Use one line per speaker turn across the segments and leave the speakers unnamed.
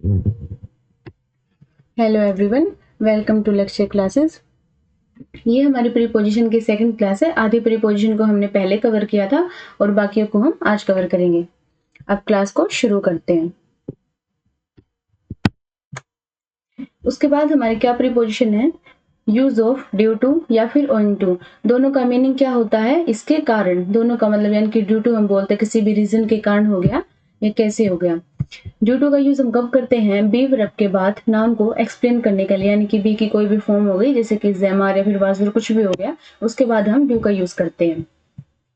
Hello everyone, welcome to lecture classes. ये हमारी preposition की सेकंड क्लास है। आधी प्रीपोजिशन को हमने पहले कवर किया था और बाकियों को हम आज कवर करेंगे। अब क्लास को शुरू करते हैं। उसके बाद हमारी क्या प्रीपोजिशन है, यूज ऑफ, ड्यू टू या फिर ओइंग टू। दोनों का मीनिंग क्या होता है, इसके कारण। दोनों का मतलब यानी कि ड्यू टू हम बोलते हैं किसी भी रीजन के कारण हो गया, ये कैसे हो गया। ड्यू टू का यूज हम कब करते हैं, बी वर्ब के बाद नाउन को एक्सप्लेन करने के लिए, यानी कि बी की कोई भी फॉर्म हो गई, जैसे कि ज़ेमार या फिर वाज कुछ भी हो गया, उसके बाद हम ड्यू का यूज करते हैं।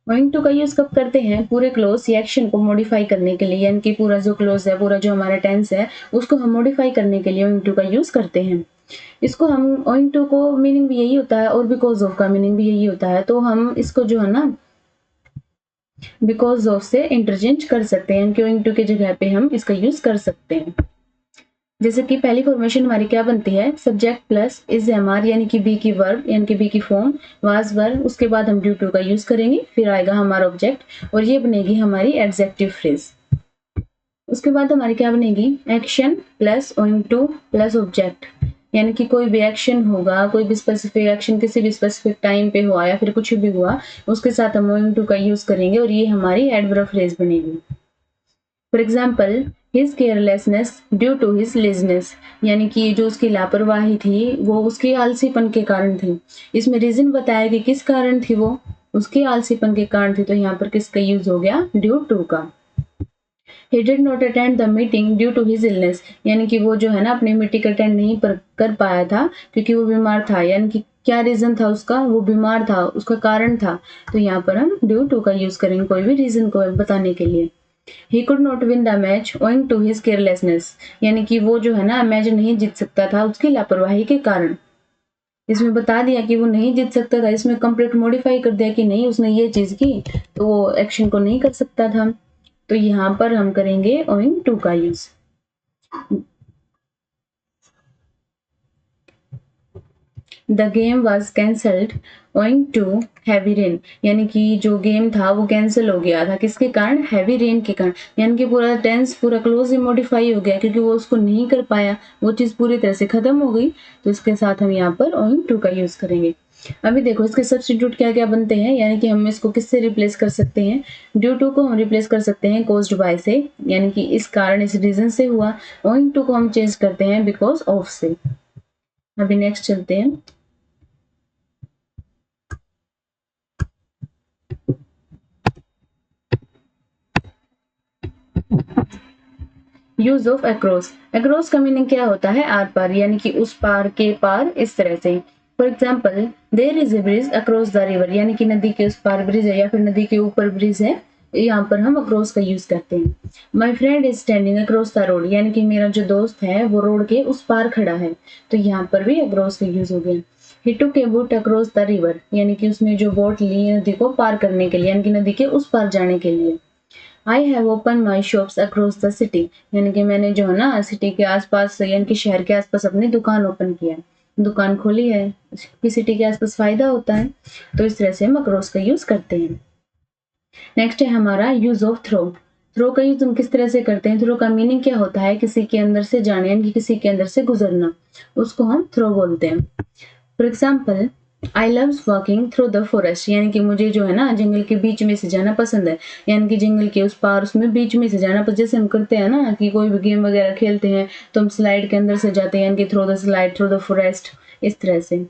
गोइंग टू का यूज कब करते हैं, पूरे क्लोज या एक्शन को मॉडिफाई करने के लिए, यानी कि पूरा जो क्लोज है, पूरा जो हमारा टेंस है, उसको हम मॉडिफाई करने के लिए गोइंग टू का यूज करते हैं। इसको हम गोइंग टू को मीनिंग भी यही होता है और बिकॉज ऑफ का मीनिंग भी यही होता है, तो हम इसको जो है ना बिकॉज ऑफ से इंटरचेंज कर सकते हैं। गोइंग टू की जगह पे हम इसका यूज कर सकते हैं। जैसे कि पहली फॉर्मेशन हमारी क्या बनती है, सब्जेक्ट प्लस इज एमआर, यानी कि बी की वर्ब, यानी कि बी की फॉर्म वाज वर्ब, उसके बाद हम ड्यू टू का यूज करेंगे, फिर आएगा हमारा ऑब्जेक्ट और ये बनेगी हमारी एडजेक्टिव फ्रेज। उसके बाद हमारी क्या बनेगी, action plus owing two plus object, यानी कि कोई भी एक्शन होगा, कोई भी स्पेसिफिक एक्शन किसी भी स्पेसिफिक टाइम पे हुआ या फिर कुछ भी हुआ, उसके साथ हम ओइंग टू का यूज करेंगे और ये हमारी एडवर्ब फ्रेज बनेगी। For example, his carelessness due to his laziness, यानी कि जो उसकी लापरवाही थी वो उसके आलसीपन के कारण थी। इसमें रीजन बताया कि किस कारण थी, वो उसके आलसीपन के कारण थी, तो यहाँ पर किसका यूज हो गया, ड्यू टू का। He did not attend the meeting due to his illness, यानी कि वो जो है ना अपनी मीटिंग अटेंड नहीं कर पाया था क्योंकि वो बीमार था, यानी कि क्या रीजन था उसका, वो बीमार था, उसका कारण था, तो यहाँ पर हम ड्यू टू का यूज करेंगे कोई भी रीजन को बताने के लिए। He could not win the match owing to his carelessness, यानी कि वो जो है ना मैच नहीं जीत सकता था उसकी लापरवाही के कारण। इसमें बता दिया कि वो नहीं जीत सकता था, इसमें कंप्लीट मॉडिफाई कर दिया कि नहीं उसने ये चीज की तो वो एक्शन को नहीं कर सकता था, तो यहाँ पर हम करेंगे owing to का use. The game was cancelled owing to heavy rain, यानी कि जो गेम था वो कैंसिल हो गया था किसके कारण, हैवी रेन के कारण, यानी कि पूरा टेंस पूरा क्लोज ही मॉडिफाई हो गया क्योंकि वो उसको नहीं कर पाया, वो चीज पूरी तरह से खत्म हो गई, तो इसके साथ हम यहाँ पर ओइंग टू का यूज करेंगे। अभी देखो इसके सब्स्टिट्यूट क्या क्या बनते हैं, यानी कि हम इसको किससे रिप्लेस कर सकते हैं, ड्यू टू को हम रिप्लेस कर सकते हैं कॉज्ड बाय से, यानी कि इस कारण इस रीजन से हुआ। ओइंग टू को हम चेंज करते हैं बिकॉज ऑफ से। अभी नेक्स्ट चलते हैं। यूज ऑफ अक्रॉस, अक्रॉस का मीनिंग क्या होता है, आर पार, यानी कि उस पार के पार, इस तरह से। For example, there is a bridge across the river, यानी कि नदी के उस पार ब्रिज है या फिर नदी के ऊपर ब्रिज है, यहाँ पर हम अक्रॉस का यूज करते हैं। My friend is standing across the road, यानी कि मेरा जो दोस्त है वो रोड के उस पार खड़ा है, तो यहाँ पर भी अक्रॉस का यूज हो गया। He took a boat across the river, यानी कि उसने जो बोट ली नदी को पार करने के लिए, यानी कि नदी के उस पार जाने के लिए। I have open my shops across the city, यानी कि मैंने जो है ना सिटी के आसपास यानी कि शहर के आसपास अपनी दुकान ओपन किया है, दुकान खोली है, कि सिटी के आसपास फायदा होता है, तो इस तरह से हम अक्रॉस का यूज करते हैं। नेक्स्ट है हमारा यूज ऑफ थ्रो। थ्रो का यूज हम किस तरह से करते हैं, थ्रो का मीनिंग क्या होता है, किसी के अंदर से जाने, यानी कि किसी के अंदर से गुजरना, उसको हम थ्रो बोलते हैं। For example, I love walking through the forest, यानी कि मुझे जो है ना जंगल के बीच में से जाना पसंद है, यानी कि जंगल के उस पार उसमें बीच में से जाना पसंद, जैसे हम करते हैं ना कि कोई भी गेम वगैरह खेलते हैं तो हम स्लाइड के अंदर से जाते हैं, यानी कि through the slide through the forest, इस तरह से।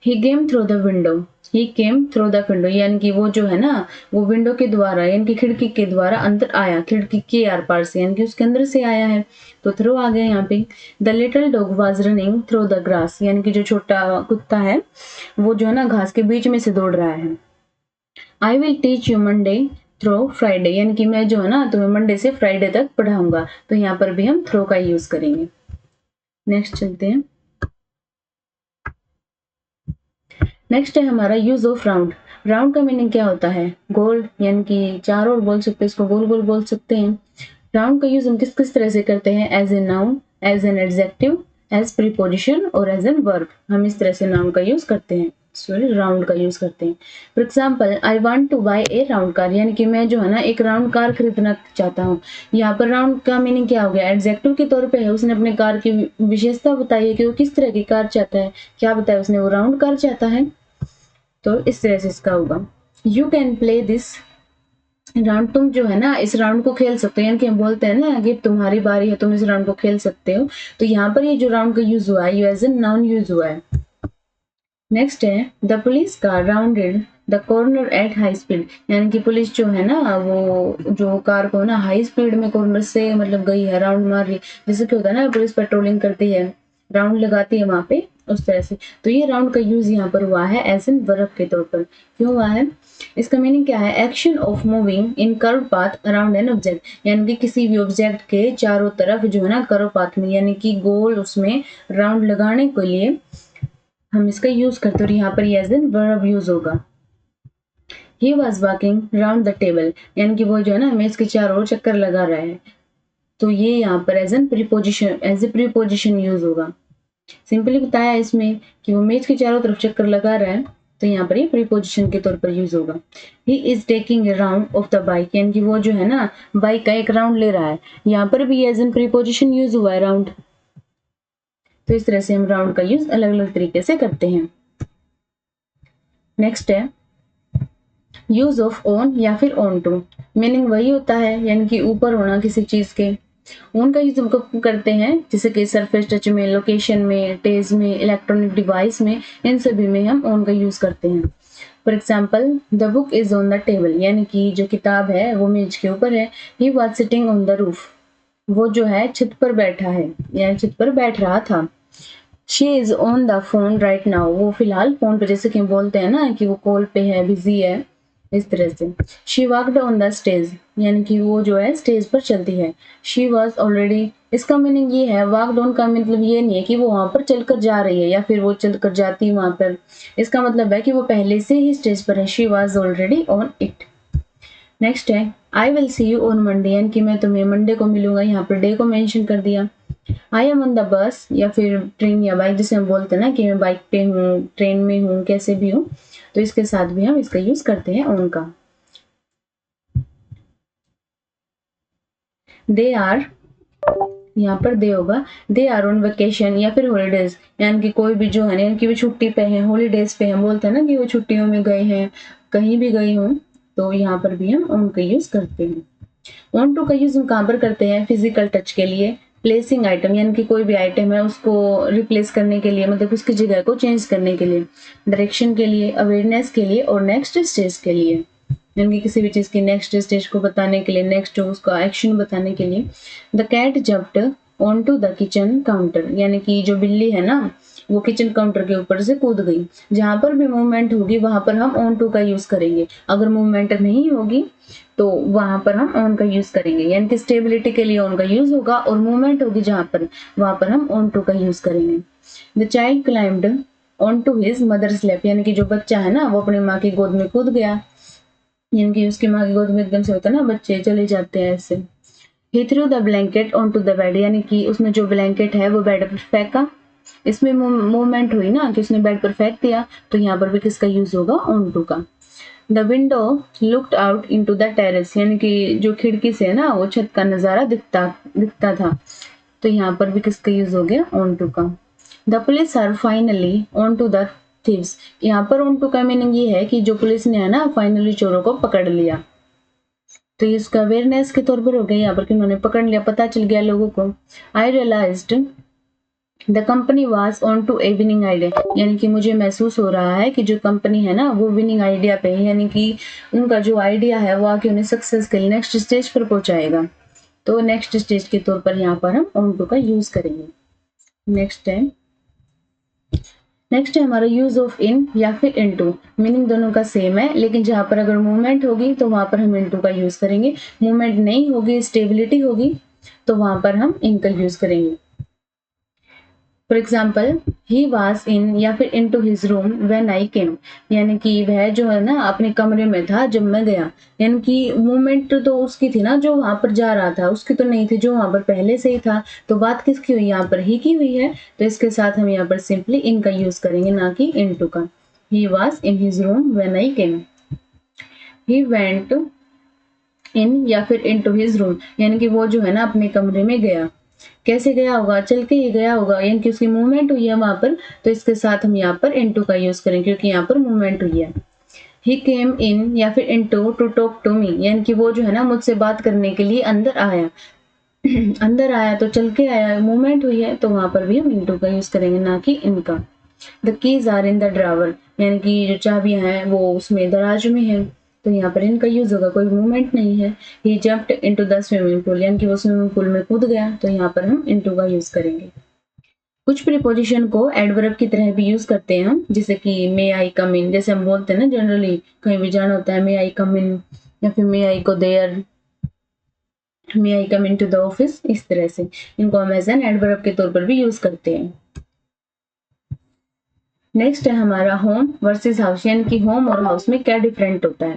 He came through the window, he came through the window, यानी कि वो जो है ना वो विंडो के द्वारा यानी कि खिड़की के द्वारा अंदर आया, खिड़की के आर पार से, यानी कि उसके अंदर से आया है, तो थ्रू आ गया यहाँ पे। The little dog was running through the grass, यानी कि जो छोटा कुत्ता है वो जो है ना घास के बीच में से दौड़ रहा है। I will teach you Monday through Friday, यानी कि मैं जो है ना तुम्हें मंडे से फ्राइडे तक पढ़ाऊंगा, तो यहाँ पर भी हम थ्रो का यूज करेंगे। नेक्स्ट चलते हैं। नेक्स्ट है हमारा यूज ऑफ राउंड। राउंड का मीनिंग क्या होता है, गोल, यानी कि चार ओर बोल सकते हैं, इसको गोल गोल बोल सकते हैं। राउंड का यूज हम किस किस तरह से करते हैं, as a noun, as an adjective, as preposition और एज एन वर्ब, हम इस तरह से नाउन का यूज करते हैं। सॉरी राउंड का यूज करते हैं। For example I want two by A round car, यानी कि मैं जो है ना एक राउंड कार खरीदना चाहता हूँ। यहाँ पर राउंड का मीनिंग क्या हो गया, एडजेक्टिव के तौर पे है, उसने अपने कार की विशेषता बताई है कि वो किस तरह की कार चाहता है। क्या बताया उसने, वो राउंड कार चाहता है, तो इस तरह से इसका होगा। You can play this round, तुम जो है ना इस राउंड को खेल सकते हो, यानी कि हम बोलते हैं ना कि तुम्हारी बारी है, तुम इस राउंड को खेल सकते हो। तो यहाँ पर ये जो राउंड का यूज हुआ है you as a noun use हुआ है। नेक्स्ट है the police car rounded the corner at high speed, यानी कि पुलिस जो है ना वो जो कार को ना हाई स्पीड में कॉर्नर से मतलब गई है, राउंड मार रही, जैसे कि होता है ना पुलिस पेट्रोलिंग करती है, राउंड लगाती है वहां पे, उस तरह से। तो ये राउंड का यूज यहाँ पर हुआ है एज एन वर्ब के तौर पर। क्यों हुआ है, इसका मीनिंग क्या है, action of moving in curve path around an object, यानी कि किसी भी ऑब्जेक्ट के चारों तरफ जो है ना कर्व पाथ में, यानी कि गोल उसमें राउंड लगाने के लिए हम इसका यूज करते हैं। और यहाँ पर एज एन वर्ब यूज होगा। He was walking round the table, यानी कि वो जो है ना मेज के चारों ओर चक्कर लगा रहा है। तो ये यहाँ पर as an preposition, as a preposition use होगा। सिंपली बताया इसमें कि वो मेज के चारों तरफ चक्कर लगा रहा है, तो यहाँ पर ये प्रीपोजिशन के तौर पर यूज होगा। He is taking A round of the bike, यानी कि वो जो है ना बाइक का एक राउंड ले रहा है। यहाँ पर भी एज एन प्रीपोजिशन यूज हुआ है राउंड। तो इस तरह से हम राउंड का यूज अलग अलग तरीके से करते हैं। नेक्स्ट है यूज ऑफ ऑन या फिर ऑन टू, मीनिंग वही होता है, यानी कि ऊपर होना किसी चीज के। ऑन का यूज हम कब करते हैं, जैसे कि सरफेस टच में, लोकेशन में, टेज में, इलेक्ट्रॉनिक डिवाइस में, इन सभी में हम ऑन का यूज करते हैं। For example the book is on the table, यानी कि जो किताब है वो मेज के ऊपर है। He was sitting on the roof, वो जो है छत पर बैठा है, यानी छत पर बैठ रहा था। She is on the phone right now, वो फिलहाल फोन पे, जैसे कि हम बोलते हैं ना कि वो कॉल पे है, बिजी है, इस तरह से। She walked on the stage, यानी कि वो जो है स्टेज पर चलती है। शी वॉज ऑलरेडी, इसका मीनिंग ये है, वॉकड ऑन का मतलब ये नहीं है कि वो वहां पर चलकर जा रही है या फिर वो चलकर जाती है वहां पर। इसका मतलब है कि वो पहले से ही स्टेज पर है। She was already on it. Next है I will see you on Monday, यानी कि मैं तुम्हें मंडे को मिलूंगा, यहाँ पर डे को मेंशन कर दिया। I am on the bus या फिर ट्रेन या बाइक, जिसे हम बोलते हैं ना कि मैं बाइक पे हूँ, ट्रेन में हूँ, कैसे भी हूँ, तो इसके साथ भी हम इसका यूज करते हैं ऑन का। दे आर, यहाँ पर दे होगा, दे आर ऑन वेकेशन या फिर हॉलीडेज, यानी कि कोई भी जो है यानी कि वो छुट्टी पे है, हॉलीडेज पे हम बोलते हैं ना कि वो छुट्टियों में गए हैं, कहीं भी गई हूँ, तो यहाँ पर भी हम ऑन का यूज करते हैं। ऑन टू का यूज हम कहाँ पर करते हैं, फिजिकल टच के लिए, प्लेसिंग आइटम, यानी कि कोई भी आइटम है उसको रिप्लेस करने के लिए, मतलब उसकी जगह को चेंज करने के लिए, डायरेक्शन के लिए, अवेयरनेस के लिए और नेक्स्ट स्टेज के लिए, यानी कि किसी भी चीज की नेक्स्ट स्टेज को बताने के लिए, नेक्स्ट उसका एक्शन बताने के लिए। The cat jumped on to the kitchen counter, यानी कि जो बिल्ली है ना वो किचन काउंटर के ऊपर से कूद गई। जहां पर भी मूवमेंट होगी वहां पर हम ऑन टू का यूज करेंगे, अगर मूवमेंट नहीं होगी तो वहां पर हम ऑन का यूज करेंगे, यानी कि स्टेबिलिटी के लिए ऑन का यूज होगा, और मूवमेंट होगी जहां पर वहां पर हम ऑन टू का यूज करेंगे। The child climbed on to his mother's lap, यानी कि जो बच्चा है ना वो अपनी माँ की गोद में कूद गया, यानी कि उसकी माँ की गोद में एकदम से होता है ना बच्चे चले जाते हैं ऐसे। He threw the blanket on to the bed, यानी कि उसने जो ब्लैंकेट है वो बेड पर फेंका, इसमें मूवमेंट हुई ना कि उसने बेड पर फेंक दिया, तो यहाँ पर भी किसका यूज होगा, ऑन टू का। The window looked out into the terrace, यानी कि जो खिड़की से है ना वो छत का नजारा दिखता था, तो यहाँ पर भी किसका यूज हो गया, ऑन टू का। The police are finally on to the thieves, यहाँ पर ऑन टू का मीनिंग ये है कि जो पुलिस ने है ना फाइनली चोरों को पकड़ लिया, तो इसका अवेयरनेस के तौर पर हो गया यहाँ पर कि उन्होंने पकड़ लिया, पता चल गया लोगों को। I realised the company was on to a winning idea, यानी कि मुझे महसूस हो रहा है कि जो कंपनी है ना वो विनिंग आइडिया पे है, यानी कि उनका जो आइडिया है वो आके उन्हें सक्सेस के लिए नेक्स्ट स्टेज पर पहुंचाएगा, तो नेक्स्ट स्टेज के तौर पर यहाँ पर हम ऑन टू का यूज करेंगे। नेक्स्ट है हमारा यूज ऑफ इन या फिर इनटू, मीनिंग दोनों का सेम है, लेकिन जहां पर अगर मूवमेंट होगी तो वहां पर हम इनटू का यूज करेंगे, मूवमेंट नहीं होगी, स्टेबिलिटी होगी, तो वहां पर हम इन का यूज करेंगे। For example he was in या फिर into his room when I came, यानी कि वह जो है ना अपने कमरे में था जब मैं गया, यानी कि मूवमेंट तो उसकी थी ना जो वहां पर जा रहा था, उसकी तो नहीं थी जो वहां पर पहले से ही था, तो बात किसकी हुई, यहाँ पर ही की हुई है, तो इसके साथ हम यहाँ पर सिंपली इन का यूज करेंगे, ना कि इन टू का। He was in his room when I came. He went in या फिर into his room, यानी कि वो जो है ना अपने कमरे में गया। कैसे गया होगा? चल के ही गया होगा, यानी कि उसकी मूवमेंट हुई है वहां पर, तो इसके साथ हम यहाँ पर into का यूज करें क्योंकि यहाँ पर मूवमेंट हुई है। He came in या फिर into to talk to me, यानी कि वो जो है ना मुझसे बात करने के लिए अंदर आया। अंदर आया तो चल के आया, मूवमेंट हुई है, तो वहां पर भी हम into का यूज करेंगे, ना कि इनका। The keys are in the drawer, यानी कि जो चाबियां हैं वो उसमें दराज में है, तो यहाँ पर इनका यूज होगा, कोई मूवमेंट नहीं है। He jumped into the swimming pool, यानी कि वो स्विमिंग पूल में कूद गया, तो यहाँ पर हम इनटू का यूज करेंगे। कुछ प्रीपोजिशन को एडवर्ब की तरह भी यूज करते हैं हम, जैसे कि मे आई कम इन, जैसे हम बोलते हैं ना जनरली कहीं भी जाना होता है, मे आई कम इन, या फिर may I go there, may I come in to the office, इस तरह से इनको हम एज एन एडवर्ब के तौर पर भी यूज करते हैं। नेक्स्ट है हमारा होम वर्सेस हाउस, यानी कि होम और हाउस में क्या डिफरेंट होता है।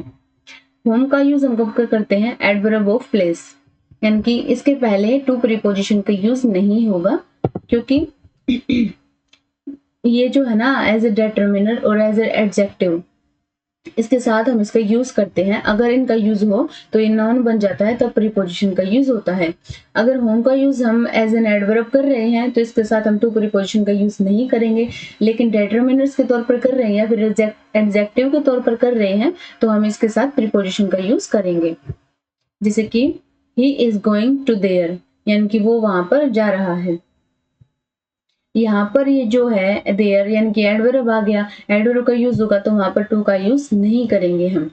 होम का यूज हम कब करते हैं? एडवर्ब ऑफ प्लेस, यानी कि इसके पहले टू प्रीपोजिशन का यूज नहीं होगा, क्योंकि ये जो है ना एज ए डिटरमिनर और एज ए एडजेक्टिव, इसके साथ हम इसका यूज करते हैं। अगर इनका यूज हो तो ये नाउन बन जाता है, तब प्रीपोजिशन का यूज होता है। अगर होम का यूज हम एज एन एडवर्ब कर रहे हैं तो इसके साथ हम टू प्रीपोजिशन का यूज नहीं करेंगे, लेकिन डिटरमिनर्स के तौर पर कर रहे हैं या फिर एडजेक्टिव के तौर पर कर रहे हैं तो हम इसके साथ प्रीपोजिशन का यूज करेंगे। जैसे कि he is going to there, यानी कि वो वहां पर जा रहा है। यहाँ पर ये जो है देयर यानी कि एडवर्ब आ गया, एडवर्ब का यूज होगा तो वहां पर टू का यूज नहीं करेंगे हम।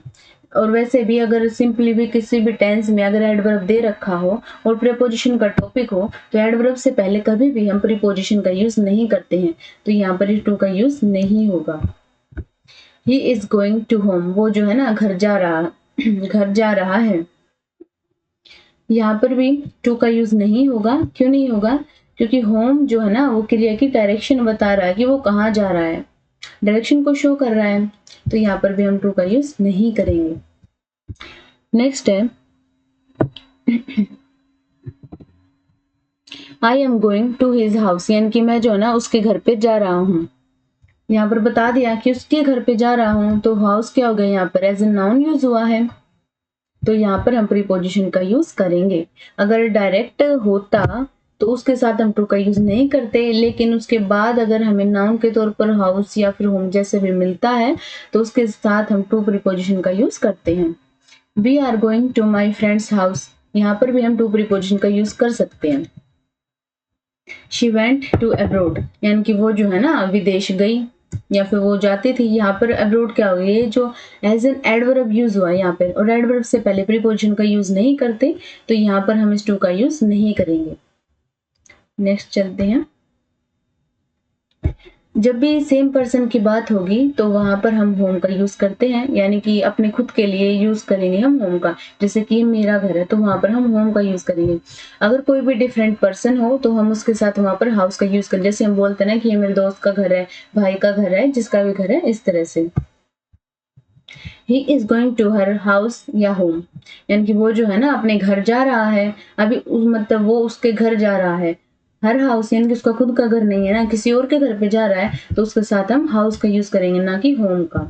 और वैसे भी अगर सिंपली भी किसी भी टेंस में अगर एडवर्ब दे रखा हो और प्रीपोजिशन का टॉपिक हो तो एडवर्ब से पहले कभी भी हम प्रीपोजिशन का यूज नहीं करते हैं, तो यहाँ पर टू का यूज नहीं होगा। He is going to home, वो जो है ना घर जा रहा है, यहाँ पर भी टू का यूज नहीं होगा। क्यों नहीं होगा? क्योंकि होम जो है ना वो क्रिया की डायरेक्शन बता रहा है कि वो कहाँ जा रहा है, डायरेक्शन को शो कर रहा है, तो यहाँ पर भी हम टू का यूज नहीं करेंगे। नेक्स्ट है I am going to his house, यानी कि मैं जो है ना उसके घर पे जा रहा हूँ। यहाँ पर बता दिया कि उसके घर पे जा रहा हूँ, तो हाउस क्या हो गया, यहाँ पर एज ए नाउन यूज हुआ है, तो यहाँ पर हम प्रीपोजिशन का यूज करेंगे। अगर डायरेक्ट होता तो उसके साथ हम टू का यूज नहीं करते, लेकिन उसके बाद अगर हमें नाउन के तौर पर हाउस या फिर होम जैसे भी मिलता है तो उसके साथ हम टू प्रीपोजिशन का यूज करते हैं। We are going to my friend's house, यहाँ पर भी हम टू प्रीपोजिशन का यूज कर सकते हैं। शी वेंट टू अब्रोड, यानी कि वो जो है ना विदेश गई या फिर वो जाती थी। यहाँ पर अब्रोड क्या हो गया, ये जो एज एन एडवर्ब यूज हुआ यहाँ पर, और एडवर्ब से पहले प्रीपोजिशन का यूज नहीं करते, तो यहाँ पर हम इस टू का यूज नहीं करेंगे। नेक्स्ट चलते हैं। जब भी सेम पर्सन की बात होगी तो वहां पर हम होम का यूज करते हैं, यानी कि अपने खुद के लिए यूज करेंगे हम होम का। जैसे कि मेरा घर है तो वहां पर हम होम का यूज करेंगे। अगर कोई भी डिफरेंट पर्सन हो तो हम उसके साथ वहां पर हाउस का यूज करें। जैसे हम बोलते हैं ना कि ये मेरे दोस्त का घर है, भाई का घर है, जिसका भी घर है, इस तरह से। He is going to her house या होम, यानी कि वो जो है ना अपने घर जा रहा है। अभी मतलब वो उसके घर जा रहा है। हर हाउस यानी कि उसका खुद का घर नहीं है ना, किसी और के घर पे जा रहा है, तो उसके साथ हम हाउस का यूज करेंगे, ना कि होम का।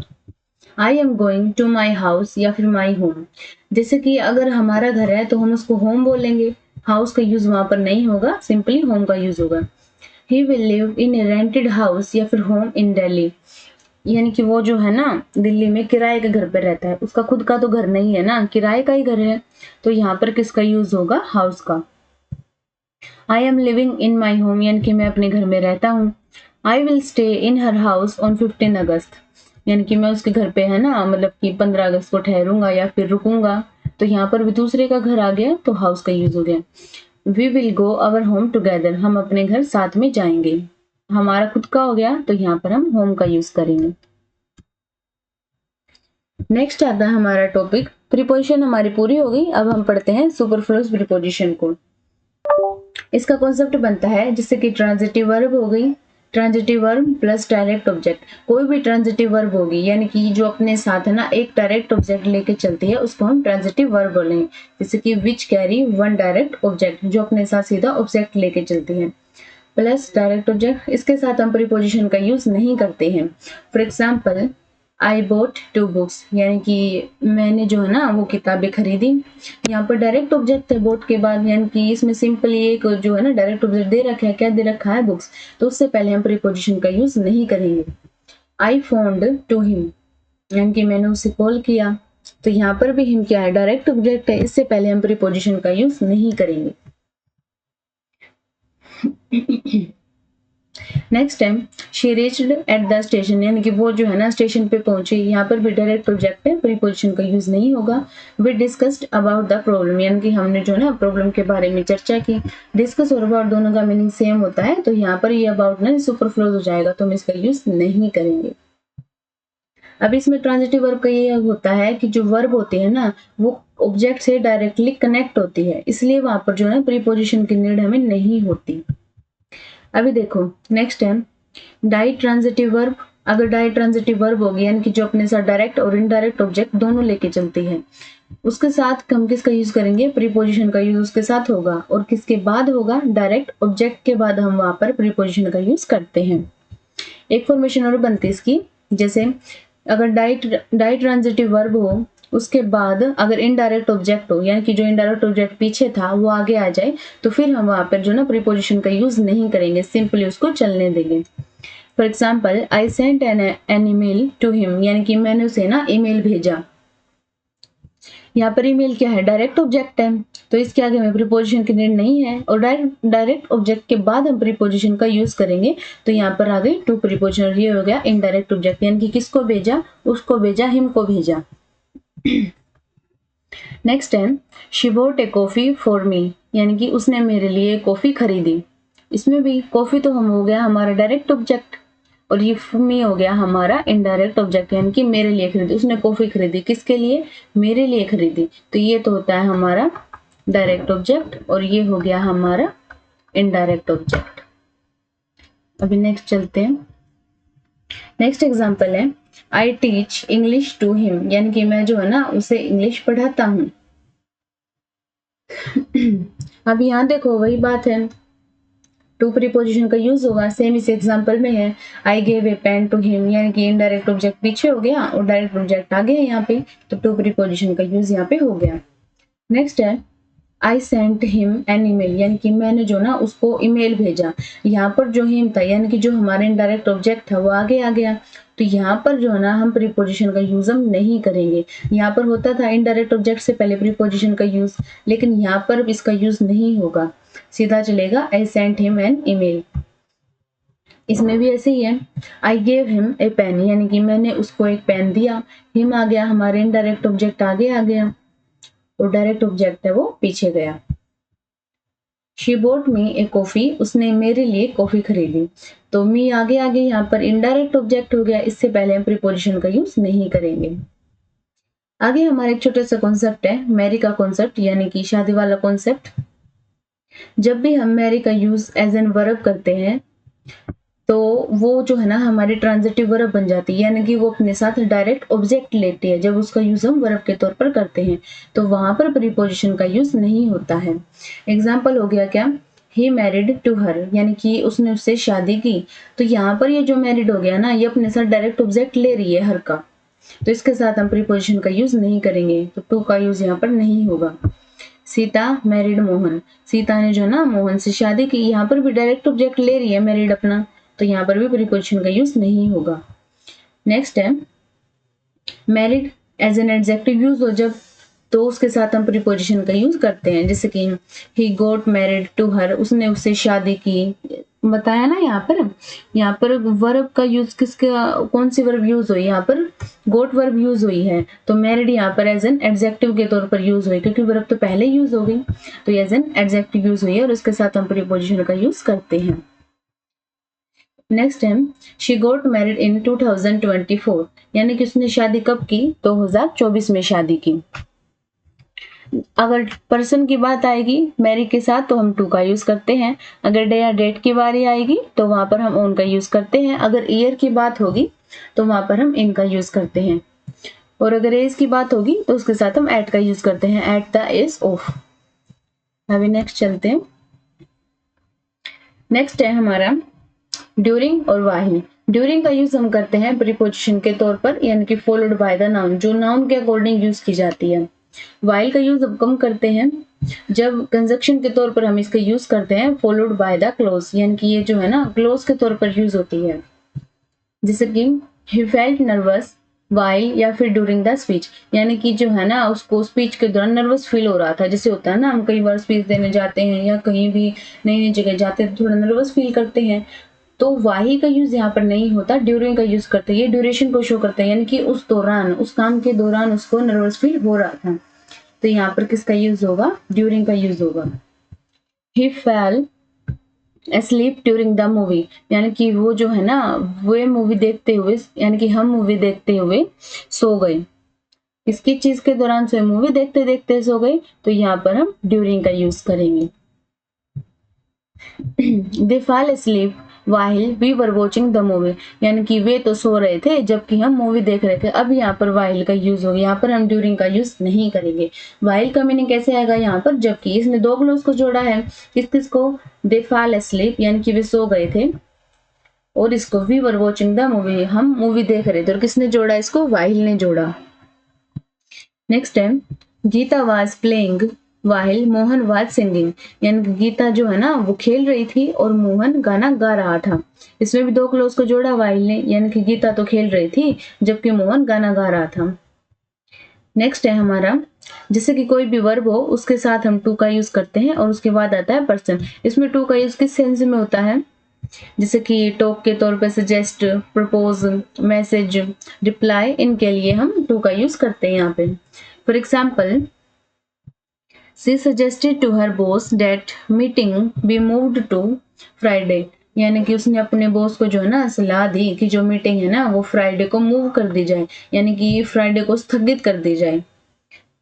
I am going to my house या फिर माई होम, जैसे कि अगर हमारा घर है तो हम उसको होम बोलेंगे, हाउस का यूज वहां पर नहीं होगा, सिंपली होम का यूज होगा। He will live in A rented house या फिर होम इन दिल्ली, यानी कि वो जो है ना दिल्ली में किराए के घर पे रहता है, उसका खुद का तो घर नहीं है ना, किराए का ही घर है, तो यहाँ पर किसका यूज होगा, हाउस का। I M living in my home, यानी कि मैं अपने घर में रहता हूँ। I will stay in her house on 15 अगस्त, यानी कि मैं उसके घर पे है ना मतलब कि 15 अगस्त को ठहरूंगा या फिर रुकूंगा, तो यहाँ पर भी दूसरे का घर आ गया तो हाउस का यूज हो गया। We will go our home together, हम अपने घर साथ में जाएंगे, हमारा खुद का हो गया तो यहाँ पर हम होम का यूज करेंगे। नेक्स्ट आता है हमारा टॉपिक, प्रीपोजिशन हमारी पूरी हो गई। अब हम पढ़ते हैं सुपरफ्लुअस प्रीपोजिशन को। इसका कॉन्सेप्ट बनता है जिससे कि ट्रांजिटिव वर्ब हो गई, transitive verb plus direct object. कोई भी ट्रांजिटिव वर्ब होगी यानी कि जो अपने साथ है ना एक डायरेक्ट ऑब्जेक्ट लेके चलती है, उसको हम ट्रांजिटिव वर्ब बोलेंगे। जैसे कि which carry one direct object, जो अपने साथ सीधा ऑब्जेक्ट लेके चलती है, प्लस डायरेक्ट ऑब्जेक्ट। इसके साथ हम प्रीपोजिशन का यूज नहीं करते हैं। For example I boat 2 books, यानी कि मैंने जो है ना वो किताबें खरीदी। यहाँ पर डायरेक्ट ऑब्जेक्ट है बोट के बाद, यानी कि इसमें सिंपली एक जो है ना डायरेक्ट ऑब्जेक्ट दे रखा है, क्या दे रखा है, बुक्स, तो उससे पहले हम प्रीपोजिशन का यूज नहीं करेंगे। आई फोन्ड टू हिम, यानी कि मैंने उसे कॉल किया, तो यहाँ पर भी हिम क्या है, डायरेक्ट ऑब्जेक्ट है, इससे पहले हम प्रीपोजिशन का यूज नहीं करेंगे। Next time she reached at the station, यानी कि वो जो है ना स्टेशन पे पहुंची, यहाँ पर भी डायरेक्ट ऑब्जेक्ट है, प्रीपोजिशन का यूज नहीं होगा। We discussed about the problem, यानी कि हमने जो है ना प्रॉब्लम के बारे में चर्चा की। डिस्कस और अबाउट दोनों का मीनिंग सेम होता है, तो यहाँ पर ये अबाउट ना सुपरफ्लूज हो जाएगा, तो हम इसका यूज नहीं करेंगे। अब इसमें ट्रांजिटिव वर्ब का ये होता है कि जो वर्ब होती है ना वो ऑब्जेक्ट से डायरेक्टली कनेक्ट होती है, इसलिए वहां पर जो है प्रीपोजिशन की नीड हमें नहीं होती। अभी देखो नेक्स्ट है डाई ट्रांजिटिव वर्ब। अगर डाई ट्रांजिटिव वर्ब होगी, यानी कि जो अपने साथ डायरेक्ट और इनडायरेक्ट ऑब्जेक्ट दोनों लेके चलती है, उसके साथ हम किसका यूज करेंगे, प्रीपोजिशन का यूज उसके साथ होगा। और किसके बाद होगा, डायरेक्ट ऑब्जेक्ट के बाद हम वहां पर प्रीपोजिशन का यूज करते हैं। एक फॉर्मेशन और बनती है इसकी, जैसे अगर डाई ट्रांजिटिव वर्ब हो, उसके बाद अगर इनडायरेक्ट ऑब्जेक्ट हो, यानी कि जो इनडायरेक्ट ऑब्जेक्ट पीछे था वो आगे आ जाए, तो फिर हम वहां पर जो ना प्रीपोजिशन का यूज नहीं करेंगे, सिंपली उसको चलने देंगे। For example I sent an email to him, यानी कि मैंने उसे ना ईमेल भेजा। यहाँ पर ईमेल क्या है, डायरेक्ट ऑब्जेक्ट है, तो इसके आगे में प्रीपोजिशन की नीड नहीं है। और डायरेक्ट ऑब्जेक्ट के बाद हम प्रीपोजिशन का यूज करेंगे, तो यहाँ पर आ गई टू प्रीपोजिशन, ये हो गया इनडायरेक्ट ऑब्जेक्ट, यानी कि किसको भेजा, उसको भेजा, हिम को भेजा। नेक्स्ट है she bought A coffee for me, यानी कि उसने मेरे लिए कॉफी खरीदी। इसमें भी कॉफी तो हम हो गया हमारा डायरेक्ट ऑब्जेक्ट, और ये मी हो गया हमारा इनडायरेक्ट ऑब्जेक्ट, यानी कि मेरे लिए खरीदी। उसने कॉफी खरीदी, किसके लिए, मेरे लिए खरीदी, तो ये तो होता है हमारा डायरेक्ट ऑब्जेक्ट, और ये हो गया हमारा इनडायरेक्ट ऑब्जेक्ट। अभी नेक्स्ट चलते हैं। नेक्स्ट एग्जांपल है I teach English to him, यानी कि मैं जो है ना उसे इंग्लिश पढ़ाता हूँ। अब यहाँ देखो वही बात है, टू प्रीपोजिशन का यूज होगा, सेम इस एग्जांपल में है I gave a pen to him, यानी कि इनडायरेक्ट ऑब्जेक्ट पीछे हो गया और डायरेक्ट ऑब्जेक्ट आ गया यहाँ पे, तो टू प्रीपोजिशन का यूज यहाँ पे हो गया। नेक्स्ट है आई सेंट हिम एन ईमेल, यानी कि मैंने जो ना उसको ईमेल भेजा। यहाँ पर जो हिम था, यानी कि जो हमारा इनडायरेक्ट ऑब्जेक्ट था वो आगे आ गया, तो यहाँ पर जो है ना हम प्रीपोजिशन का यूज हम नहीं करेंगे। यहाँ पर होता था इनडायरेक्ट ऑब्जेक्ट से पहले प्रीपोजिशन का यूज, लेकिन यहाँ पर इसका यूज नहीं होगा, सीधा चलेगा I sent him an email. इसमें भी ऐसे ही है I gave him a pen, यानी कि मैंने उसको एक पेन दिया, हिम आ गया, हमारे इनडायरेक्ट ऑब्जेक्ट आगे आ गया और डायरेक्ट ऑब्जेक्ट है वो पीछे गया। She boat me A coffee, उसने मेरे लिए कॉफी खरीदी, तो मी आगे आगे यहाँ पर इनडायरेक्ट ऑब्जेक्ट हो गया, इससे पहले हम प्रीपोजिशन का यूज नहीं करेंगे। आगे हमारा एक छोटा सा कॉन्सेप्ट है मैरी का कॉन्सेप्ट, यानी कि शादी वाला कॉन्सेप्ट। जब भी हम मैरी का यूज एज एन वर्ब करते हैं, तो वो जो है ना हमारी ट्रांजिटिव वर्ब बन जाती है, यानी कि वो अपने साथ डायरेक्ट ऑब्जेक्ट लेती है। जब उसका यूज हम वर्ब के तौर पर करते हैं, तो वहां पर प्रीपोजिशन का यूज नहीं होता है। एग्जाम्पल हो गया क्या, ही मैरिड टू हर, यानी कि उसने उससे शादी की, तो यहाँ पर ये जो मैरिड हो गया ना, ये अपने साथ डायरेक्ट ऑब्जेक्ट ले रही है हर का, तो इसके साथ हम प्रीपोजिशन का यूज नहीं करेंगे, तो टू का यूज यहाँ पर नहीं होगा। सीता मैरिड मोहन, सीता ने जो ना मोहन से शादी की, यहाँ पर भी डायरेक्ट ऑब्जेक्ट ले रही है मैरिड अपना, तो यहाँ पर भी प्रीपोजिशन का यूज नहीं होगा। नेक्स्ट है married as an adjective use हो जब, तो उसके साथ हम प्रीपोजिशन का यूज करते हैं, जैसे कि ही गोट मैरिड टू हर, उसने उससे शादी की, बताया ना यहाँ पर वर्ब का यूज किसका, कौन सी वर्ब यूज हुई, यहाँ पर गोट वर्ब यूज हुई है, तो मैरिड यहाँ पर एज एन एडजेक्टिव के तौर पर यूज हुई, क्योंकि वर्ब तो पहले यूज हो गई, तो एज एन एडजेक्टिव यूज हुई है और उसके साथ हम प्रीपोजिशन का यूज करते हैं। नेक्स्ट है शी गोट मैरिड इन 2024, यानी कि उसने शादी कब की, 2024 में शादी की। अगर पर्सन की बात आएगी मैरी के साथ, तो हम टू का यूज करते हैं। अगर डे या डेट की बारी आएगी, तो वहां पर हम ओन का यूज करते हैं। अगर ईयर की बात होगी, तो वहां पर हम इन का यूज करते हैं। और अगर एज की बात होगी, तो उसके साथ हम एट का यूज करते हैं, एट द एज ऑफ। अभी नेक्स्ट चलते हैं। नेक्स्ट है हमारा ड्यूरिंग और वाहिल। ड्यूरिंग का यूज हम करते हैं प्रीपोजिशन के तौर पर, यानी कि फॉलोड बाय द नाउन, जो नाउन के अकॉर्डिंग यूज की जाती है। वाइल का यूज हम कम करते हैं, जब कंजक्शन के तौर पर हम इसका यूज करते हैं फॉलोड बाय द क्लोज, यानी कि ये जो है ना क्लोज के तौर पर यूज होती है। जैसे कि ही फेल्ट नर्वस वाइल या फिर ड्यूरिंग द स्पीच, यानी कि जो है ना उसको स्पीच के दौरान नर्वस फील हो रहा था। जैसे होता है ना, हम कई बार स्पीच देने जाते हैं या कहीं भी नई नई जगह जाते हैं तो थोड़ा नर्वस फील करते हैं, तो वाही का यूज यहाँ पर नहीं होता, ड्यूरिंग का यूज करते हैं। ये ड्यूरेशन को शो करता है, यानी कि उस दौरान, उस काम के दौरान उसको नर्वस फील हो रहा था। तो यहाँ पर किसका यूज होगा? ड्यूरिंग का यूज होगा। ही fail asleep during the movie, यानी कि वो जो है ना वे मूवी देखते हुए, यानी कि हम मूवी देखते हुए सो गए। किसकी चीज के दौरान सोए? मूवी देखते देखते सो गए, तो यहाँ पर हम ड्यूरिंग का यूज करेंगे। दे fall asleep while we were watching the movie, यानी कि वे तो सो रहे थे जबकि हम मूवी देख रहे थे। अब यहाँ पर while का यूज होगा, यहाँ पर हम ड्यूरिंग का यूज नहीं करेंगे। while का मीनिंग कैसे आएगा यहाँ पर? जबकि इसने दो क्लोज को जोड़ा है, किस किस को? दे fall asleep यानी कि वे सो गए थे, और इसको we were watching the movie, हम मूवी देख रहे थे। और किसने जोड़ा इसको? while ने जोड़ा। नेक्स्ट है Gita was playing while Mohan was singing, यानी कि गीता जो है ना वो खेल रही थी और मोहन गाना गा रहा था। इसमें भी दो क्लोज को जोड़ा वाहिल ने, यानी कि गीता तो खेल रही थी जबकि मोहन गाना गा रहा था। नेक्स्ट है हमारा, जैसे कि कोई भी वर्ब हो उसके साथ हम टू का यूज करते हैं और उसके बाद आता है पर्सन। इसमें टू का यूज किस सेंस में होता है? जैसे कि टॉक के तौर पे सजेस्ट, प्रपोज, मैसेज, रिप्लाई, इनके लिए हम टू का यूज करते हैं यहाँ पे। For example, she suggested to her boss that meeting be moved to Friday, यानी कि उसने अपने बॉस को जो है ना सलाह दी कि जो मीटिंग है ना वो फ्राइडे को मूव कर दी जाए, यानी कि फ्राइडे को स्थगित कर दी जाए।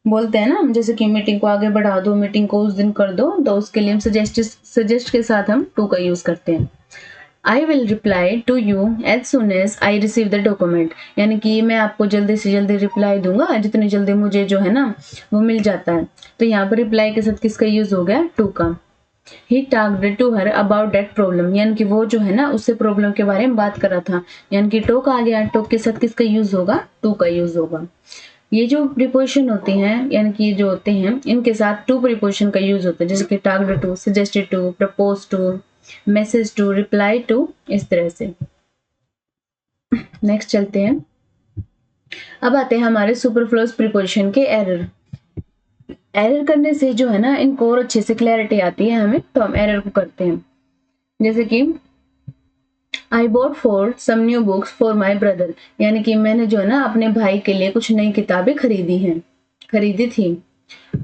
बोलते हैं ना हम, जैसे कि मीटिंग को आगे बढ़ा दो, मीटिंग को उस दिन कर दो, तो उसके लिए हम सजेस्ट के साथ हम टू का यूज करते हैं। I will reply to you as soon as I receive the document, यानी कि मैं आपको जल्दी से जल्दी रिप्लाई दूंगा जितनी जल्दी मुझे जो है ना वो मिल जाता है। तो यहाँ पर रिप्लाई के साथ किसका यूज हो गया? टू का। He talked to her about that problem, यानी कि वो जो है ना उससे प्रॉब्लम के बारे में बात कर रहा था, यानी कि टॉक आ गया। टॉक के साथ किसका यूज होगा? टू का यूज होगा। ये जो प्रीपोजिशन होती हैं, यानी कि जो होते हैं, इनके साथ टू प्रीपोजिशन का यूज होता है, जैसे कि talked to, suggested to, propose to, message to, reply to, इस तरह से। नेक्स्ट चलते हैं, अब आते हैं हमारे सुपरफ्लूअस प्रीपोजिशन के एरर। एरर करने से जो है ना इनको और अच्छे से क्लैरिटी आती है हमें, तो हम एरर को करते हैं। जैसे कि I bought for some new books for my brother, यानी कि मैंने जो है ना अपने भाई के लिए कुछ नई किताबें खरीदी थी।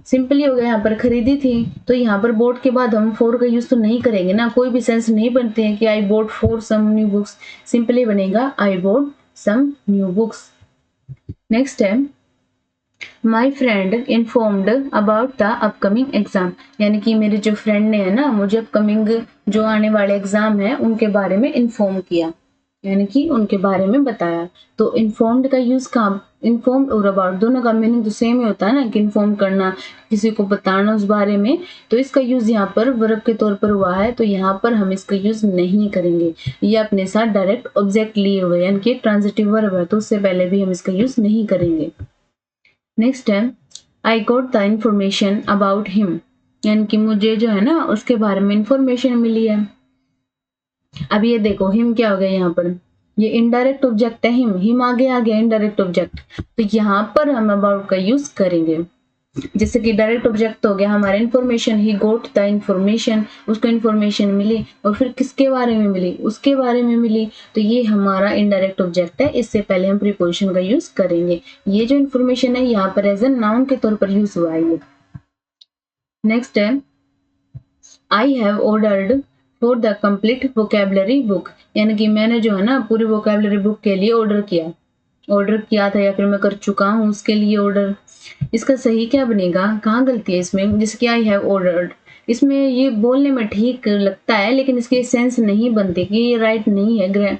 सिंपली हो गया यहाँ पर खरीदी थी, तो यहाँ पर बोट के बाद हम फोर का यूज तो नहीं करेंगे ना, कोई भी सेंस नहीं बनते हैं कि I bought for some new books, simply बनेगा I bought some new books. Next है my friend informed about the upcoming exam, यानी कि मेरे जो फ्रेंड ने है ना मुझे अपकमिंग जो आने वाले एग्जाम है उनके बारे में इन्फॉर्म किया, यानी कि उनके बारे में बताया। तो इन्फॉर्म्ड का यूज कहाँ? इन्फॉर्म्ड और अबाउट दोनों का मीनिंग तो सेम ही होता है ना, कि इन्फॉर्म करना, किसी को बताना उस बारे में। तो इसका यूज यहाँ पर वर्ब के तौर पर हुआ है, तो यहाँ पर हम इसका यूज नहीं करेंगे। ये अपने साथ डायरेक्ट ऑब्जेक्ट लिए हुए, यानी कि ट्रांजिटिव वर्ब है, तो उससे पहले भी हम इसका यूज नहीं करेंगे। नेक्स्ट है I got the information about him, यानी कि मुझे जो है ना उसके बारे में इंफॉर्मेशन मिली है। अब ये देखो हिम क्या हो गया यहाँ पर? ये इनडायरेक्ट ऑब्जेक्ट है, हिम आगे आ गया इनडायरेक्ट ऑब्जेक्ट, तो यहाँ पर हम अबाउट का यूज करेंगे। जैसे कि डायरेक्ट ऑब्जेक्ट हो गया हमारा information, he goat the information, उसको इंफॉर्मेशन मिली, और फिर किसके बारे में मिली? उसके बारे में मिली, तो ये हमारा इनडायरेक्ट ऑब्जेक्ट है, इससे पहले हम प्रीपोजिशन का यूज करेंगे। ये जो इंफॉर्मेशन है यहाँ पर एज ए नाउन के तौर पर यूज हुआ है ये। नेक्स्ट है I have ordered for the complete vocabulary book, यानी कि मैंने जो है ना पूरी वोकेबलरी बुक के लिए ऑर्डर किया था, या फिर मैं कर चुका हूँ उसके लिए ऑर्डर। इसका सही क्या बनेगा? कहाँ गलती है इसमें? जैसे कि आई हैव ऑर्डर्ड, इसमें ये बोलने में ठीक लगता है लेकिन इसके सेंस नहीं बनते, कि ये राइट नहीं है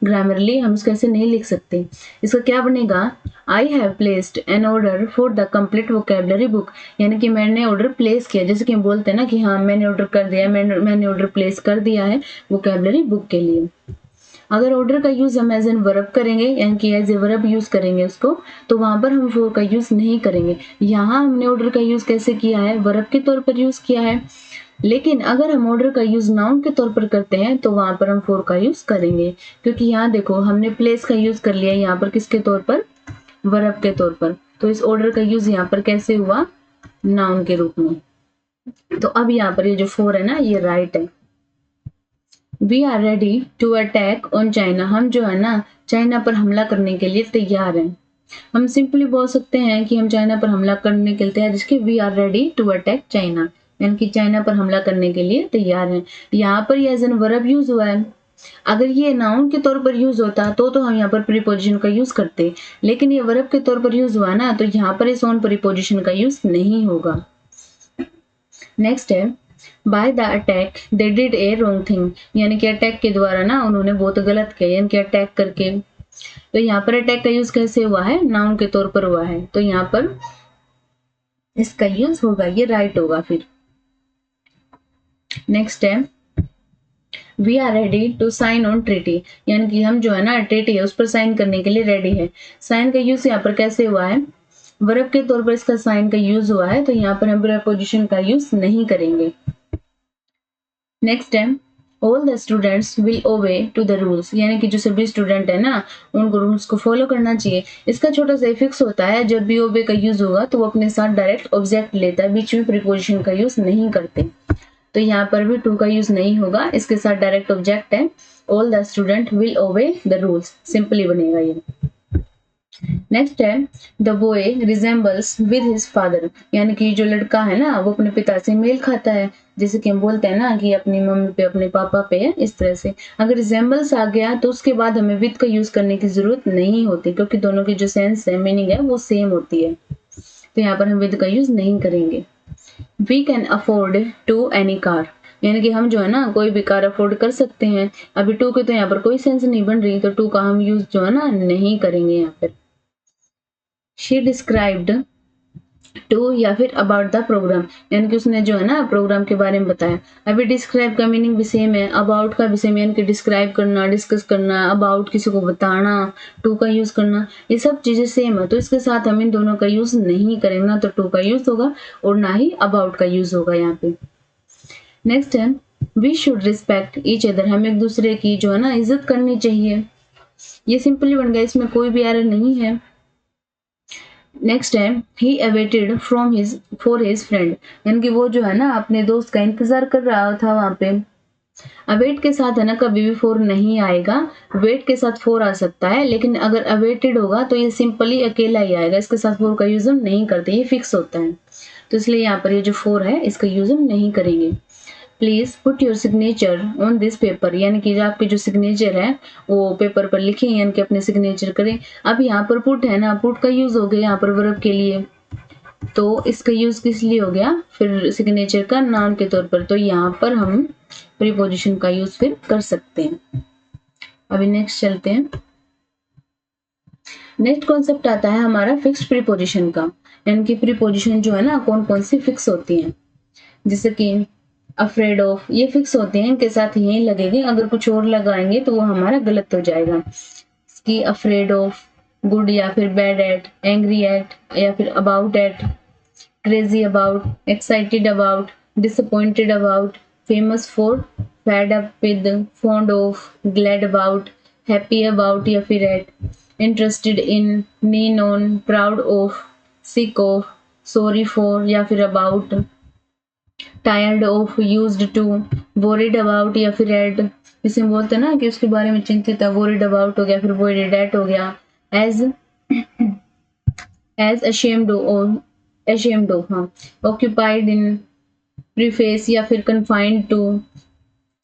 ग्रामरली, हम इसको ऐसे नहीं लिख सकते। इसका क्या बनेगा? I have placed an order for the complete vocabulary book, यानी कि मैंने ऑर्डर प्लेस किया, जैसे कि हम बोलते हैं ना कि हाँ मैंने ऑर्डर कर दिया, मैंने ऑर्डर प्लेस कर दिया है वोकेबलरी बुक के लिए। अगर ऑर्डर का यूज हम एज एन वर्ब करेंगे यानी कि एज ए वर्ब यूज करेंगे उसको, तो वहां पर हम फोर का यूज नहीं करेंगे। यहाँ हमने ऑर्डर का यूज कैसे किया है, वर्ब के तौर पर यूज किया है। लेकिन अगर हम ऑर्डर का यूज नाउन के तौर पर करते हैं तो वहां पर हम फोर का यूज करेंगे, क्योंकि यहाँ देखो हमने प्लेस का यूज कर लिया यहाँ पर किसके तौर पर, वर्ब के तौर पर। तो इस ऑर्डर का यूज यहाँ पर कैसे हुआ, नाउन के रूप में। तो अब यहाँ पर ये जो फोर है ना, ये राइट है। We are ready to attack on China, हम जो है ना चाइना पर हमला करने के लिए तैयार हैं। हम सिंपली बोल सकते हैं कि हम चाइना पर हमला करने के लिए तैयार, जिसके we are ready to attack China, यानी कि चाइना पर हमला करने के लिए तैयार हैं। यहाँ पर ये एज एन वर्ब यूज हुआ है। अगर ये नाउन के तौर पर यूज होता तो हम यहाँ पर प्रीपोजिशन का यूज करते, लेकिन ये वर्ब के तौर पर यूज हुआ ना, तो यहाँ पर इस ऑन प्रीपोजिशन का यूज नहीं होगा। नेक्स्ट है by the attack they did a wrong thing, यानी कि अटैक के द्वारा ना उन्होंने बहुत गलत किया, यानी कि अटैक करके। तो यहाँ पर अटैक का यूज कैसे हुआ है, नाउन के तौर पर हुआ है, तो यहाँ पर इसका यूज होगा, ये राइट होगा फिर। नेक्स्ट है we are ready to sign on treaty, यानी कि हम जो है ना ट्रीटी है उस पर साइन करने के लिए रेडी है। साइन का यूज यहाँ पर कैसे हुआ है, वर्ब के तौर पर इसका साइन का यूज हुआ है, तो यहाँ पर हम प्रीपोजिशन का यूज नहीं करेंगे। नेक्स्ट है all the students will obey to the rules, यानी कि जो सभी स्टूडेंट है ना उनको रूल्स को फॉलो करना चाहिए। इसका छोटा सा फिक्स होता है, जब भी ओबे का यूज होगा तो वो अपने साथ डायरेक्ट ऑब्जेक्ट लेता है, बीच में प्रीपोजिशन का यूज नहीं करते। तो यहाँ पर भी टू का यूज नहीं होगा, इसके साथ डायरेक्ट ऑब्जेक्ट है। All the student will obey the rules, simply बनेगा ये। नेक्स्ट है the boy resembles with his father, यानी कि जो लड़का है ना वो अपने पिता से मेल खाता है, जैसे कि हम बोलते हैं ना कि अपनी मम्मी पे अपने पापा पे है, इस तरह से। अगर रिजेंबल्स आ गया तो उसके बाद हमें विद का यूज करने की जरूरत नहीं होती, क्योंकि दोनों की जो सेंस है, मीनिंग है, वो सेम होती है। तो यहाँ पर हम विद का यूज नहीं करेंगे। We can afford to any car, यानी कि हम जो है ना कोई भी कार अफोर्ड कर सकते हैं। अभी टू के तो यहाँ पर कोई सेंस नहीं बन रही, तो टू का हम यूज जो है ना नहीं करेंगे यहाँ पर। शी डिस्क्राइब्ड टू या फिर अबाउट द प्रोग्राम, यानी कि उसने जो है ना प्रोग्राम के बारे में बताया। अभी डिस्क्राइब का मीनिंग भी सेम है, अबाउट का भी सेम, यानी कि डिस्क्राइब करना, डिस्कस करना, अबाउट किसी को बताना, टू का यूज करना, ये सब चीजें सेम है। तो इसके साथ हम इन दोनों का यूज नहीं करेंगे, ना तो टू का यूज होगा और ना ही अबाउट का यूज होगा यहाँ पे। नेक्स्ट है we should respect each other, हम एक दूसरे की जो है ना इज्जत करनी चाहिए। ये सिंपली बन गया, इसमें कोई भी एरर नहीं है। नेक्स्ट है he awaited from his for his friend, यानी कि वो जो है ना अपने दोस्त का इंतजार कर रहा था वहां पे। अवेट के साथ है ना कभी भी फोर नहीं आएगा, वेट के साथ फोर आ सकता है, लेकिन अगर अवेटेड होगा तो ये सिंपली अकेला ही आएगा, इसके साथ फोर का यूज हम नहीं करते, ये फिक्स होता है। तो इसलिए यहाँ पर ये जो फोर है इसका यूज हम नहीं करेंगे। Please put your signature on this paper, यानी कि जो आपके जो सिग्नेचर है वो पेपर पर लिखें, यानी कि अपने सिग्नेचर करें। अब यहाँ पर पुट है ना, पुट का यूज हो गया यहाँ पर वर्ब के लिए, तो इसका यूज किस लिए हो गया फिर सिग्नेचर का, नाउन के तौर पर। तो यहाँ पर हम प्रीपोजिशन का यूज फिर कर सकते हैं। अभी नेक्स्ट चलते हैं। नेक्स्ट कॉन्सेप्ट आता है हमारा फिक्स्ड प्रीपोजिशन का, यानी कि प्रीपोजिशन जो है ना कौन कौन सी फिक्स होती है। जैसे कि अफ्रेड ऑफ, ये फिक्स होते हैं, इनके साथ यही लगेंगे, अगर कुछ और लगाएंगे तो वो हमारा गलत हो जाएगा। इसकी अफ्रेड ऑफ, गुड या फिर बैड एट, एंग्री एट या फिर about at, crazy about, excited about, disappointed about, famous for, fed up with, fond of, glad about, happy about या फिर at, interested in, mean on, proud of, sick of, sorry for या फिर about, tired of, used to, worried about या फिर eight, इसे बोलते हैं ना कि उसके बारे में चिंतित है, वोरिड अबाउट हो गया, फिर वोरिड एट हो गया। एज अशेम्ड ऑफ, हाँ, ऑक्यूपाइड इन, प्रीफेस या फिर कन्फाइंड टू,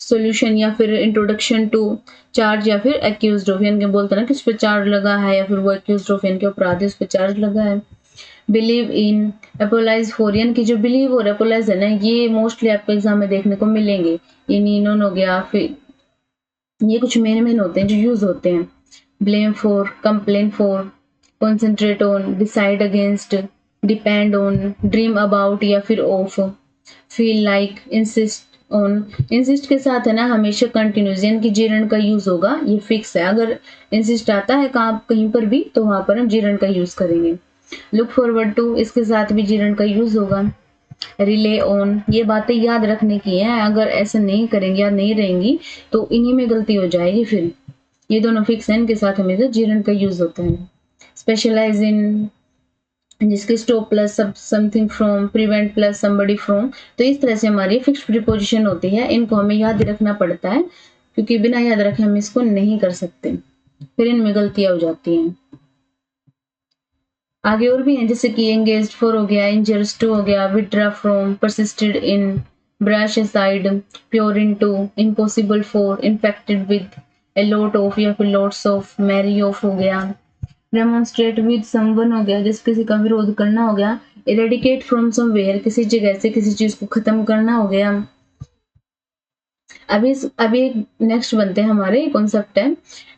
सॉल्यूशन या फिर इंट्रोडक्शन टू, चार्ज या फिर एक्यूज्ड ऑफ, यानी कि बोलते हैं ना कि उस पर चार्ज लगा है, या फिर वो एक्यूज्ड ऑफ यानी कि अपराधी उस पर चार्ज लगा है। बिलीव इन, अपोलाइज फॉर, यानी कि जो बिलीव और अपोलाइज है ना, ये मोस्टली आपके एग्जाम में देखने को मिलेंगे। ये नीन ऑन हो गया, फिर ये कुछ मेन होते हैं जो यूज होते हैं। Blame for, complain for, concentrate on, decide against, depend on, dream about या फिर of, feel like, insist, on, insist के साथ है ना हमेशा कंटिन्यूस यानी कि जीरण का यूज होगा, ये फिक्स है। अगर इंसिस्ट आता है कहीं पर भी तो वहां पर हम जीरण का यूज करेंगे। लुक फॉरवर्ड टू, इसके साथ भी जीरण का यूज होगा। रिले ऑन, ये बातें याद रखने की है, अगर ऐसा नहीं करेंगे या नहीं रहेंगी तो इन्हीं में गलती हो जाएगी फिर। ये दोनों फिक्स है, इनके साथ हमेशा जीरण का यूज होता है। स्पेशलाइज इन, जिसके stop plus something from, prevent plus somebody from, तो इस तरह से हमारी फिक्स्ड प्रीपोजिशन होती है, इनको हमें याद रखना पड़ता है क्योंकि बिना याद रखे हम इसको नहीं कर सकते, फिर इनमें गलतियां हो जाती हैं। आगे और भी हैं जैसे कि एंगेज्ड फॉर हो गया, इंजर्स टू हो गया, withdraw from, persisted in, brush aside, pure into, impossible for, infected with, a lot of या फिर लॉट्स ऑफ, मैरी ऑफ हो गया, डेमोन्स्ट्रेट विद समवन हो गया, जिस किसी का विरोध करना हो गया, इरेडिकेट फ्रॉम समवेयर, किसी जगह से किसी चीज को खत्म करना हो गया। अभी नेक्स्ट बनते हैं हमारे कॉन्सेप्ट है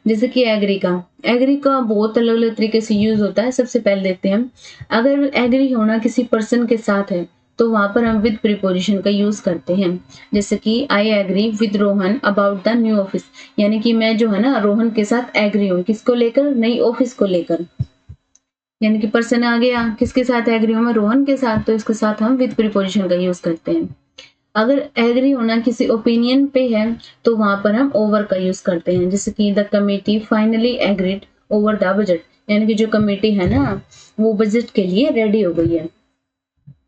जैसे कि एग्री का। एग्री का बहुत अलग अलग तरीके से यूज होता है। सबसे पहले देखते हैं, अगर एग्री होना किसी पर्सन के साथ है तो वहां पर हम विद प्रीपोजिशन का यूज करते हैं। जैसे कि I agree with Rohan about the new office, यानी कि मैं जो है ना रोहन के साथ एग्री हूँ, किसको लेकर, नई ऑफिस को लेकर। यानी कि पर्सन आ गया, किसके साथ एग्री हूँ मैं, रोहन के साथ, तो इसके साथ हम विद प्रीपोजिशन का यूज करते हैं। अगर एग्री होना किसी ओपिनियन पे है तो वहां पर हम ओवर का यूज करते हैं। जैसे कि the committee finally agreed over the budget, यानी कि जो कमेटी है ना वो बजट के लिए रेडी हो गई है,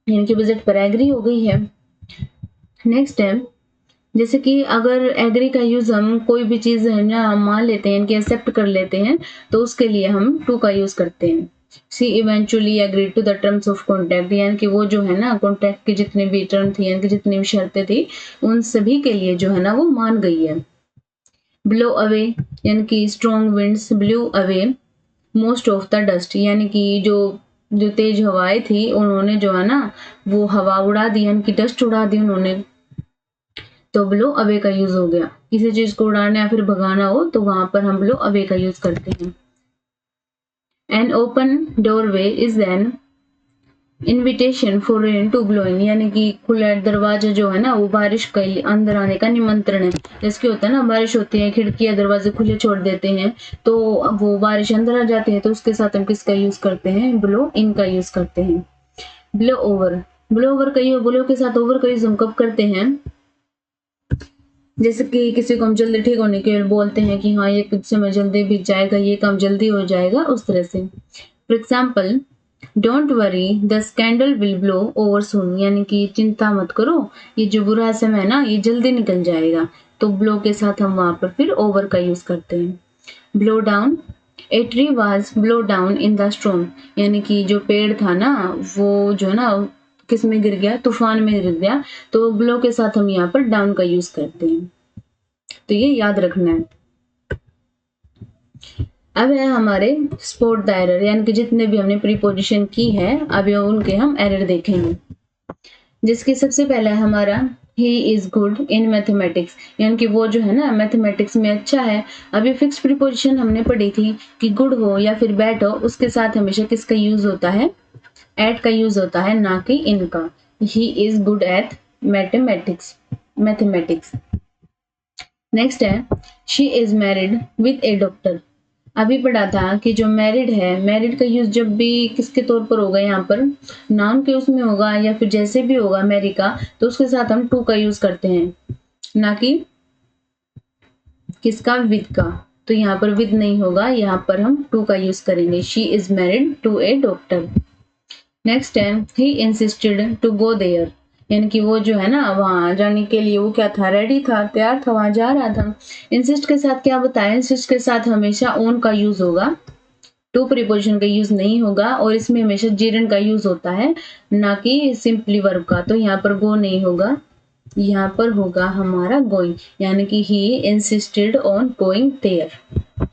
यानी कि बजट पर एग्री हो गई है। नेक्स्ट है, जैसे कि अगर एग्री का यूज हम कोई भी चीज है ना हम मान लेते हैं, इनके एक्सेप्ट कर लेते हैं, तो उसके लिए हम टू का यूज करते हैं। She eventually agreed to the terms of contract, यानी कि वो जो है ना कॉन्ट्रैक्ट की जितने भी टर्म थी, यानी कि जितनी भी शर्तें थी उन सभी के लिए जो है ना वो मान गई है। ब्लो अवे, यानी कि strong winds blue away most of the dust, यानी कि जो जो तेज हवाएं थी उन्होंने जो है ना वो हवा उड़ा दी, यानी कि डस्ट उड़ा दी उन्होंने, तो ब्लो अवे का यूज हो गया। किसी चीज को उड़ाना या फिर भगाना हो तो वहां पर हम ब्लो अवे का यूज करते हैं। An open doorway is an invitation for rain to blow in, यानी कि खुला दरवाजा जो है ना वो बारिश के अंदर आने का निमंत्रण है। जैसे होता है ना बारिश होती है, खिड़कियां दरवाजे खुले छोड़ देते हैं तो वो बारिश अंदर आ जाती है, तो उसके साथ हम किसका यूज करते हैं, ब्लो इन का यूज करते हैं। ब्लो ओवर, ब्लो ओवर का यूज, ब्लो के साथ ओवर का यूज हम कब करते हैं, जैसे कि किसी को हम जल्दी ठीक होने के लिए बोलते हैं कि हाँ ये कुछ समय जल्दी बीत जाएगा, ये काम जल्दी हो जाएगा, उस तरह से। For example, don't worry the scandal will blow over soon, यानी कि चिंता मत करो ये जो बुरा समय है ना ये जल्दी निकल जाएगा, तो ब्लो के साथ हम वहां पर फिर ओवर का यूज करते हैं। Blow down, a tree was blow down in the storm, यानी कि जो पेड़ था ना वो जो है ना किस में गिर गया, तूफान में गिर गया, तो ब्लो के साथ हम यहाँ पर डाउन का यूज करते हैं, तो ये याद रखना है। अब है हमारे स्पॉट द एरर, यानी कि जितने भी हमने प्रीपोजिशन की है अब उनके हम एरर देखेंगे। जिसकी सबसे पहला है हमारा ही इज गुड इन मैथमेटिक्स, यानी कि वो जो है ना मैथमेटिक्स में अच्छा है। अभी फिक्स प्रीपोजिशन हमने पढ़ी थी कि गुड हो या फिर बैड हो उसके साथ हमेशा किसका यूज होता है, एट का यूज होता है, ना कि इन का। He is good at mathematics. Next है she is married with a doctor. अभी पढ़ा था कि जो मैरिड है, मैरिड का यूज जब भी किसके तौर पर होगा, यहाँ पर नाउन के उसमें होगा या फिर जैसे भी होगा मैरी का, तो उसके साथ हम टू का यूज करते हैं, ना कि किसका, विद का। तो यहाँ पर विद नहीं होगा, यहाँ पर हम टू का यूज करेंगे। She is married to a doctor. Next है he insisted to go there, यानी कि वो जो है ना वहां जाने के लिए वो क्या था, रेडी था, तैयार था, वहां जा रहा था। इंसिस्ट के साथ क्या बताया, इंसिस्ट के साथ हमेशा ओन का यूज होगा, टू प्रीपोजिशन का यूज नहीं होगा, और इसमें हमेशा जीरन का यूज होता है, ना कि सिंपली वर्ब का। तो यहाँ पर गो नहीं होगा, यहाँ पर होगा हमारा गोइंग, यानी कि he insisted on going there.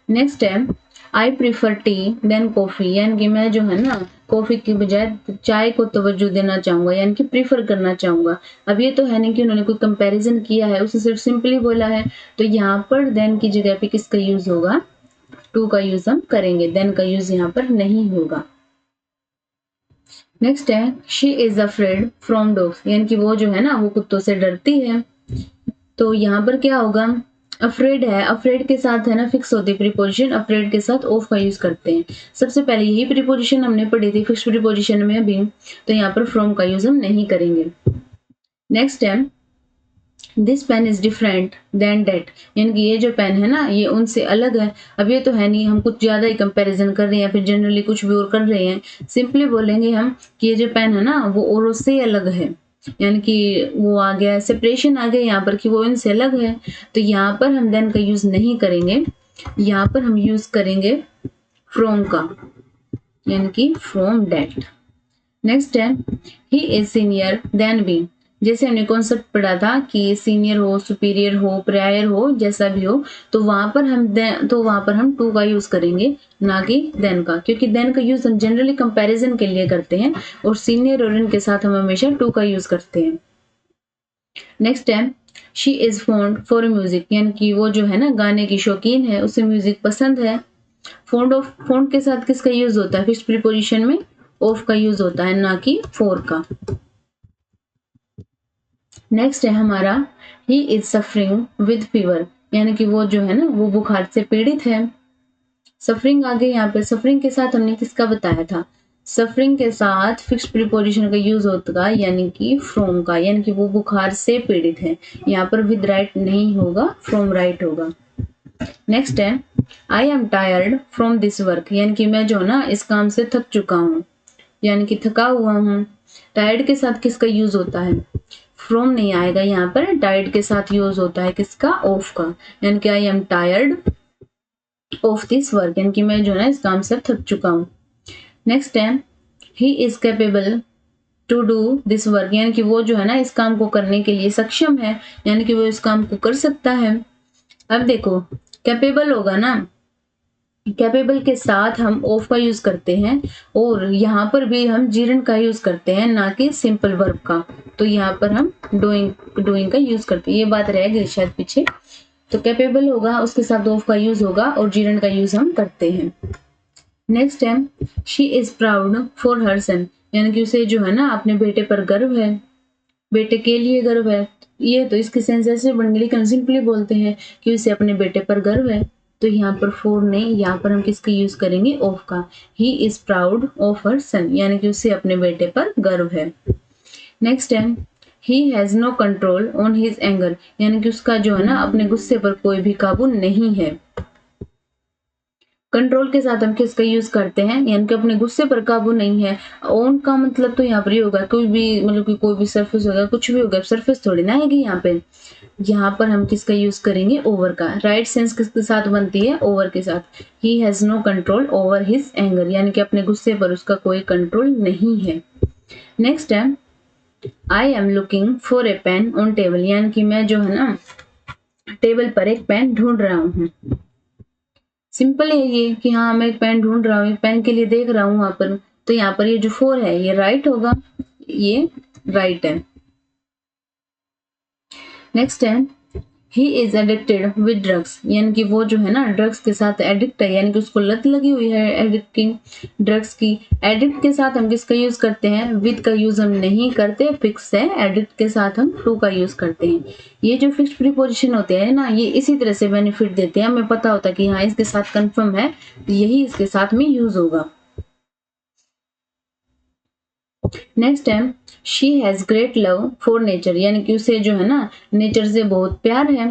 Next है I prefer tea than coffee, यानी कि मैं जो है ना कॉफी की बजाय चाय को तवज्जो देना चाहूंगा, यानी कि प्रीफर करना चाहूंगा। अब ये तो है नहीं कि उन्होंने कोई कंपैरिजन किया है, उसे सिर्फ सिंपली बोला है, तो यहाँ पर देन की जगह पे किसका यूज होगा, टू का यूज हम करेंगे, देन का यूज यहाँ पर नहीं होगा। नेक्स्ट है she is afraid from dogs, यानी कि वो जो है ना वो कुत्तों से डरती है। तो यहाँ पर क्या होगा, अफ्रेड है, अफ्रेड के साथ है ना फिक्स होती प्रीपोजिशन, अफ्रेड के साथ ऑफ का यूज करते हैं। सबसे पहले यही प्रीपोजिशन हमने पढ़ी थी फिक्स प्रीपोजिशन में अभी, तो यहाँ पर फ्रॉम का यूज हम नहीं करेंगे। नेक्स्ट है this pen is different than that, यानी कि ये जो पेन है ना ये उनसे अलग है। अब ये तो है नहीं हम कुछ ज्यादा ही कंपैरिजन कर रहे हैं, फिर जनरली कुछ भी और कर रहे हैं, सिंपली बोलेंगे हम कि ये जो पेन है ना वो औरों से अलग है, यानी कि वो आ गया सेपरेशन आ गया यहाँ पर कि वो इनसे अलग है। तो यहाँ पर हम देन का यूज नहीं करेंगे, यहाँ पर हम यूज करेंगे फ्रॉम का, यानी कि फ्रॉम डेट। नेक्स्ट है he is senior than B, जैसे हमने कॉन्सेप्ट पढ़ा था कि सीनियर हो, सुपीरियर हो, प्रायर हो, जैसा भी हो, तो वहां पर हम टू का यूज करेंगे ना कि देन का, क्योंकि देन का यूज हम जनरली कंपैरिजन के लिए करते हैं और सीनियर और इनके साथ हम हमेशा टू का यूज करते हैं। नेक्स्ट है she is fond for music, यानी कि वो जो है ना गाने की शौकीन है, उसे म्यूजिक पसंद है। फॉन्ड के साथ किसका यूज होता है फिक्स्ड प्रीपोजिशन में, ऑफ का यूज होता है ना कि फॉर का। नेक्स्ट है हमारा he is suffering with fever, यानी कि वो जो है ना वो बुखार से पीड़ित है। सफरिंग आ गई यहाँ पे, सफरिंग के साथ हमने किसका बताया था, सफरिंग के साथ फिक्स्ड प्रीपोजिशन का यूज होता यानी कि फ्रॉम का, यानी कि वो बुखार से पीड़ित है। यहाँ पर विद राइट नहीं होगा, फ्रॉम राइट होगा। नेक्स्ट है I am tired from this work, यानी कि मैं जो ना इस काम से थक चुका हूँ, यानी कि थका हुआ हूँ। टायर्ड के साथ किसका यूज होता है, फ्रॉम नहीं आएगा यहाँ पर, टायर्ड के साथ यूज होता है किसका, ऑफ का, यानी कि I am tired of this work, यानी कि मैं जो ना इस काम से थक चुका हूँ। नेक्स्ट है he is capable to do this work, यानी कि वो जो है ना इस काम को करने के लिए सक्षम है, यानी कि वो इस काम को कर सकता है। अब देखो कैपेबल होगा ना, कैपेबल के साथ हम ऑफ का यूज करते हैं और यहाँ पर भी हम जीरन का यूज करते हैं ना कि सिंपल वर्ब का, तो यहाँ पर हम डूइंग का यूज करते हैं। ये बात रह गई शायद पीछे, तो कैपेबल होगा उसके साथ ऑफ का यूज होगा और जीरन का यूज हम करते हैं। नेक्स्ट है she is proud for her son, यानी कि उसे जो है ना अपने बेटे पर गर्व है, बेटे के लिए गर्व है। ये तो इसके सेंस ऐसे बन गई, लेकिन सिंपली बोलते हैं कि उसे अपने बेटे पर गर्व है, तो यहाँ पर फोर नहीं, यहाँ पर हम किसका यूज करेंगे, ऑफ का। He is proud of her son, यानी कि उसे अपने बेटे पर गर्व है। नेक्स्ट है he has no control on his anger, यानी कि उसका जो है ना अपने गुस्से पर कोई भी काबू नहीं है। कंट्रोल के साथ हम किसका यूज करते हैं, यानी कि अपने गुस्से पर काबू नहीं है। ओन का मतलब तो यहाँ पर ही होगा कोई भी, मतलब कि कोई भी सरफेस होगा, कुछ भी होगा, सरफेस थोड़ी ना आएगी यहाँ पे। यहाँ पर हम किसका यूज करेंगे, ओवर का। राइट सेंस किसके साथ बनती है, ओवर के साथ। He has no control over his anger, यानी कि अपने गुस्से पर उसका कोई कंट्रोल नहीं है। नेक्स्ट है I am looking for a pain on table, यानी कि मैं जो है ना टेबल पर एक पेन ढूंढ रहा हूँ। सिंपल है ये कि हाँ मैं एक पेन ढूंढ रहा हूँ, एक पेन के लिए देख रहा हूँ वहां पर, तो यहाँ पर ये जो फोर है ये राइट होगा, ये राइट है। नेक्स्ट है he is addicted with drugs, यानी कि वो जो है ना ड्रग्स के साथ एडिक्ट है, यानी कि उसको लत लगी हुई है एडिक्ट की, ड्रग्स की। एडिक्ट के साथ हम किसका यूज करते हैं, विद का यूज हम नहीं करते, फिक्स है। एडिक्ट के साथ हम टू का यूज करते हैं। ये जो फिक्स्ड प्रीपोजिशन होते हैं ना ये इसी तरह से बेनिफिट देते हैं, हमें पता होता है कि हाँ इसके साथ कंफर्म है, यही इसके साथ में यूज होगा। नेक्स्ट है she has great love for nature, यानी कि उसे जो है ना नेचर से बहुत प्यार है,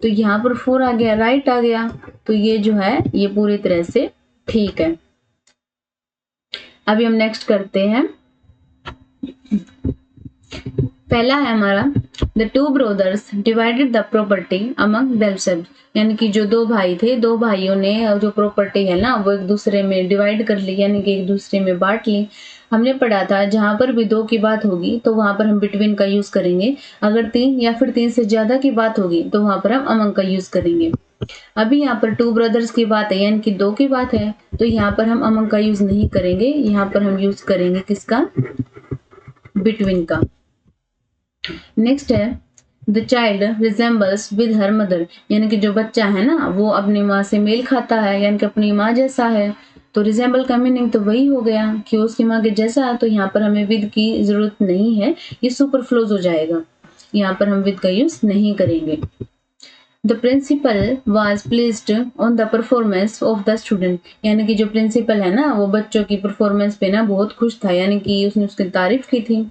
तो यहाँ पर फोर आ गया, राइट आ गया, तो ये जो है ये पूरी तरह से ठीक है। अभी हम नेक्स्ट करते हैं, पहला है हमारा the two brothers divided the property among themselves, यानी कि जो दो भाई थे, दो भाइयों ने जो प्रॉपर्टी है ना वो एक दूसरे में डिवाइड कर ली, यानी कि एक दूसरे में बांट ली। हमने पढ़ा था जहां पर भी दो की बात होगी तो वहां पर हम बिटवीन का यूज करेंगे, अगर तीन या फिर तीन से ज्यादा की बात होगी तो वहां पर हम अमंग का यूज करेंगे। अभी यहाँ पर टू ब्रदर्स की बात है, यानी कि दो की बात है, तो यहाँ पर हम अमंग का यूज नहीं करेंगे, यहाँ पर हम यूज करेंगे किसका, बिटवीन का। नेक्स्ट है the child resembles with her mother, यानी कि जो बच्चा है ना वो अपनी माँ से मेल खाता है, यानी कि अपनी माँ जैसा है। तो रिजेंबल का मीनिंग तो वही हो गया कि उसके माँ के जैसा, तो यहाँ पर हमें विद की जरूरत नहीं है, ये सुपरफ्लोज हो जाएगा, यहाँ पर हम विद का यूज नहीं करेंगे। The principal was pleased on the performance of the student, यानी कि जो प्रिंसिपल है ना वो बच्चों की परफॉर्मेंस पे ना बहुत खुश था, यानी कि उसने उसकी तारीफ की थी।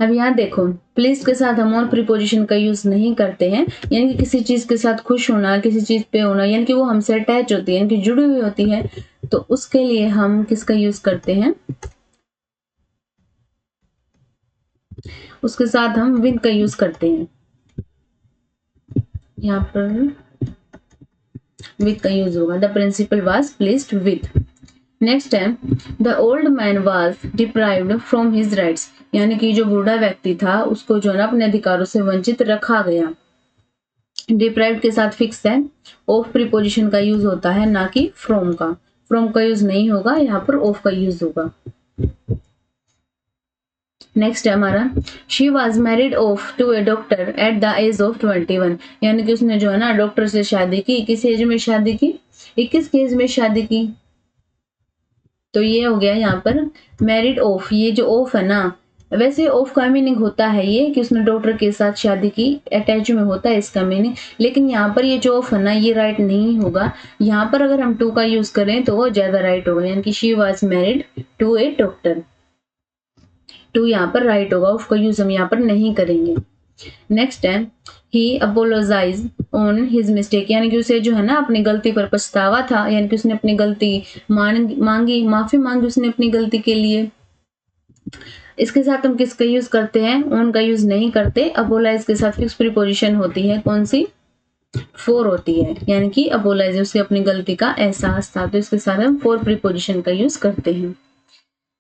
अब यहाँ देखो, प्लीज के साथ हम और प्रीपोजिशन का यूज नहीं करते हैं, यानी कि किसी चीज के साथ खुश होना, किसी चीज पे होना, यानी कि वो हमसे अटैच होती है, यानी कि जुड़ी हुई होती है, तो उसके लिए हम किसका यूज करते हैं, उसके साथ हम विद का यूज करते हैं। यहाँ पर विद का यूज होगा, the principal was pleased with. Next है, the old man was deprived from his rights, यानी कि जो बूढ़ा व्यक्ति था उसको जो है ना अपने अधिकारों से वंचित रखा गया। डिप्राइव्ड के साथ फिक्स है, ऑफ प्रीपोजिशन का यूज होता है, ना कि फ्रॉम का। फ्रॉम का यूज नहीं होगा, यहाँ पर ऑफ का यूज होगा। नेक्स्ट है हमारा, she was married of to a doctor at the age of 21, यानी कि उसने जो है ना डॉक्टर से शादी की, किस एज में शादी की, 21 के एज में शादी की। तो ये हो गया यहाँ पर मैरिड ऑफ। ये जो ऑफ है ना, वैसे ऑफ का मीनिंग होता है ये कि उसने डॉक्टर के साथ शादी की, अटैच में होता है इसका मीनिंग, लेकिन यहाँ पर ये जो ऑफ है ना ये राइट नहीं होगा। यहाँ पर अगर हम टू का यूज करें तो वो ज्यादा राइट होगा, यानी कि she was married to a doctor. To यहाँ पर राइट होगा, ऑफ का यूज हम यहाँ पर नहीं करेंगे। नेक्स्ट है, ही अपोलोजाइज ऑन हिज मिस्टेक, यानी कि उसे जो है ना अपनी गलती पर पछतावा था, यानी कि उसने अपनी गलती मांगी, माफी मांगी उसने अपनी गलती के लिए। इसके साथ हम किसका यूज करते हैं, ऑन का यूज नहीं करते। अपोलाइज के साथ फिक्स प्रीपोजिशन होती है, कौन सी, फोर होती है, यानी कि अपोलाइज उसे अपनी गलती का एहसास था, तो इसके साथ हम फोर प्रीपोजिशन का यूज करते हैं।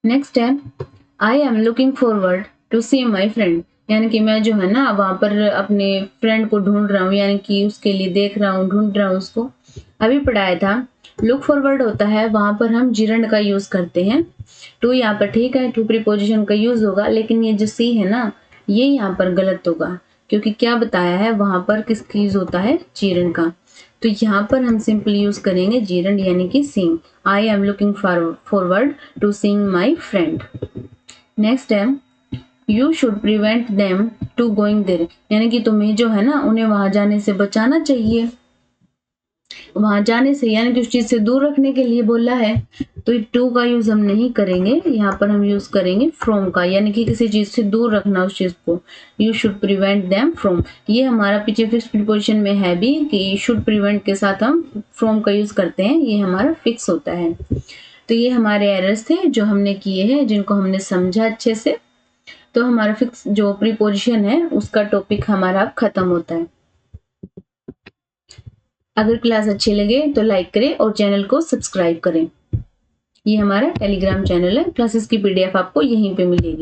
नेक्स्ट है, I am looking forward to see my friend, यानी कि मैं जो है ना वहां पर अपने फ्रेंड को ढूंढ रहा हूँ, यानी कि उसके लिए देख रहा हूँ, ढूंढ रहा हूँ उसको। अभी पढ़ाया था, लुक फॉरवर्ड होता है, वहां पर हम जिरंड का यूज करते हैं। टू यहाँ पर ठीक है, टू प्रीपोजिशन का यूज होगा, लेकिन ये जो सी है ना ये यहाँ पर गलत होगा, क्योंकि क्या बताया है वहां पर किसका यूज होता है, जिरंड का। तो यहाँ पर हम सिंपली यूज करेंगे जिरंड, यानी कि seeing. I am looking forward to seeing my friend. Next है, you should prevent them to going there, यानी कि तुम्हें जो है ना उन्हें वहां जाने से बचाना चाहिए, वहां जाने से यानी कि उस चीज से दूर रखने के लिए बोला है। तो टू का यूज हम नहीं करेंगे, यहाँ पर हम यूज करेंगे फ्रॉम का, यानी कि किसी चीज से दूर रखना उस चीज को। You should prevent them from, ये हमारा पीछे फिक्स प्रीपोजिशन में है भी कि शुड प्रिवेंट के साथ हम फ्रॉम का यूज करते हैं, ये हमारा फिक्स होता है। तो ये हमारे एरर्स थे जो हमने किए हैं, जिनको हमने समझा अच्छे से। तो हमारा फिक्स जो प्रीपोजिशन है उसका टॉपिक हमारा अब खत्म होता है। अगर क्लास अच्छी लगे तो लाइक करें और चैनल को सब्सक्राइब करें। ये हमारा टेलीग्राम चैनल है, क्लासेस की पीडीएफ आपको यहीं पे मिलेगी।